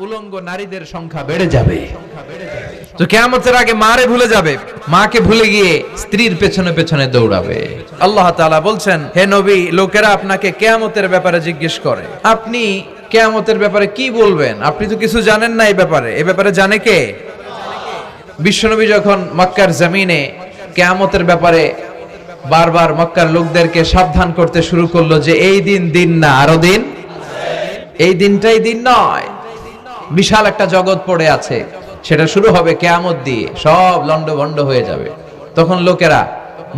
উলঙ্গ নারীদের সংখ্যা বেড়ে যাবে। তো কিয়ামতের আগে মারে ভুলে যাবে, মাকে ভুলে গিয়ে স্ত্রীর পেছনে পেছনে দৌড়াবে। আল্লাহ তাআলা বলছেন, হে নবী, লোকেরা আপনাকে কিয়ামতের ব্যাপারে জিজ্ঞেস করে, আপনি কিয়ামতের ব্যাপারে কি বলবেন? আপনি তো কিছু জানেন না এই ব্যাপারে জানে কে? বিশ্বনবী যখন মক্কার জমিনে কিয়ামতের ব্যাপারে বারবার মক্কার লোকদেরকে সাবধান করতে শুরু করলো যে এই দিন না, আরো দিন, এই দিনটাই দিন নয়, বিশাল একটা জগৎ পড়ে আছে, সেটা শুরু হবে কিয়ামত দিয়ে, সব লন্ডভন্ড হয়ে যাবে। তখন লোকেরা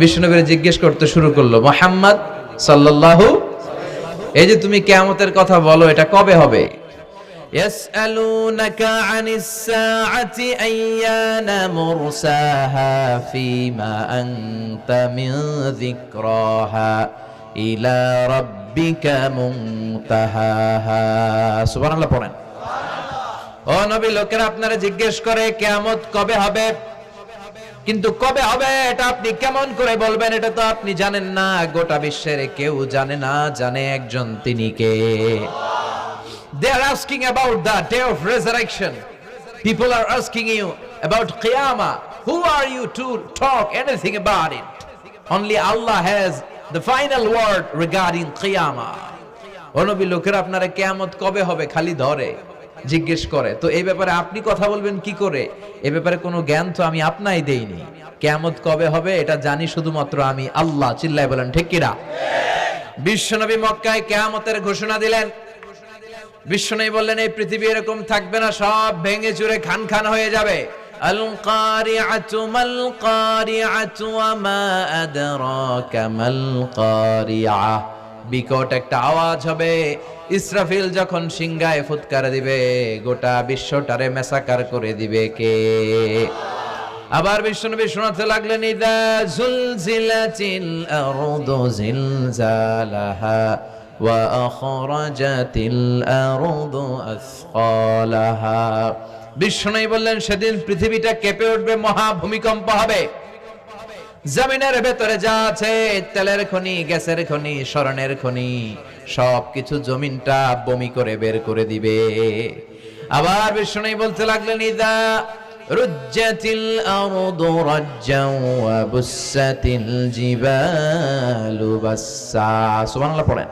বিশ্বনবীকে জিজ্ঞেস করতে শুরু করলো, মুহাম্মদ সাল্লাল্লাহু, এই যে তুমি কিয়ামতের কথা বলো, এটা কবে হবে? ইয়াসআলুনাকা আনিস সাআতি আইয়ানা মুরসাহা ফীমা আনতা মিন যিকরাহা ইলা রাব্বিকা মুনতাহাহা। সুবহানাল্লাহ পড়েন। ও নবী, লোকেরা আপনারা জিজ্ঞেস করে কিয়ামত কবে হবে, কিন্তু কবে হবে এটা আপনি কেমন করে বলবেন? এটা তো আপনি জানেন না, গোটা বিশ্বের কেউ জানে না, জানে একজন, তিনি কে? They are asking about the day of resurrection. People are asking you about Qiyamah. Who are you to talk anything about it? Only Allah has the final word regarding Qiyamah. ও নবী, লোকেরা আপনারা কিয়ামত কবে হবে খালি ধরে জিজ্ঞেস করে, তো এই ব্যাপারে আপনি কথা বলবেন কি করে? এই ব্যাপারে কোনো জ্ঞান তো আমি আপনাই দেইনি। কিয়ামত কবে হবে এটা জানি শুধুমাত্র আমি আল্লাহ। চিল্লায় বলেন ঠিক কিনা? বিশ্বনবী মক্কায় কিয়ামতের ঘোষণা দিলেন। বিশ্বনবী বললেন, এই পৃথিবী এরকম থাকবে না, সব ভেঙে চুরে খান খান হয়ে যাবে। আল কারিআতু মাল কারিআতু ওয়া মা আদরাকা মাল কারিআ। বিকট একটা আওয়াজ হবে, ইসরাফিল যখন সিংহায় ফুৎকার দিবে, গোটা বিশ্বটারে মেসাকার করে দিবে কে? আবার বিশ্বনবী শোনাতে লাগলেন, ইদা জুলজিলাতিল আরদু জিলজালাহা ওয়া আখরাজাতিল আরদু আসকালাহা। বিশ্বনবী বললেন, সেদিন পৃথিবীটা কেঁপে উঠবে, মহা ভূমিকম্প হবে। জমিনের ভেতরে যা আছে, তেলের খনি, গ্যাসের খনি, স্বর্ণের খনি, সবকিছু জমিনটা বমি করে বের করে দিবে। আবার বিশ্বনবী বলতে লাগলেন, ইদা রুজ্জাতিল আরদু রাজ্জান ওয়া বুসাতিল জিবালু বাসসা। সুবহানাল্লাহ পড়েন।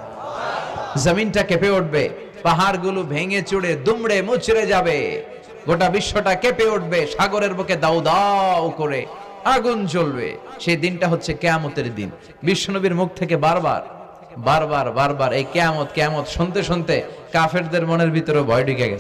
জমিনটা কেঁপে উঠবে, পাহাড়গুলো ভেঙে চুরে দুমড়ে মুচড়ে যাবে, গোটা বিশ্বটা কেঁপে উঠবে, সাগরের বুকে দাউ দাউ করে আগুন জ্বলবে। সেই দিনটা হচ্ছে কিয়ামতের দিন। বিশ্বনবীর মুখ থেকে বারবার এই কিয়ামত কিয়ামত শুনতে শুনতে কাফেরদের মনের ভিতরে ভয় ঢুকে গেছে।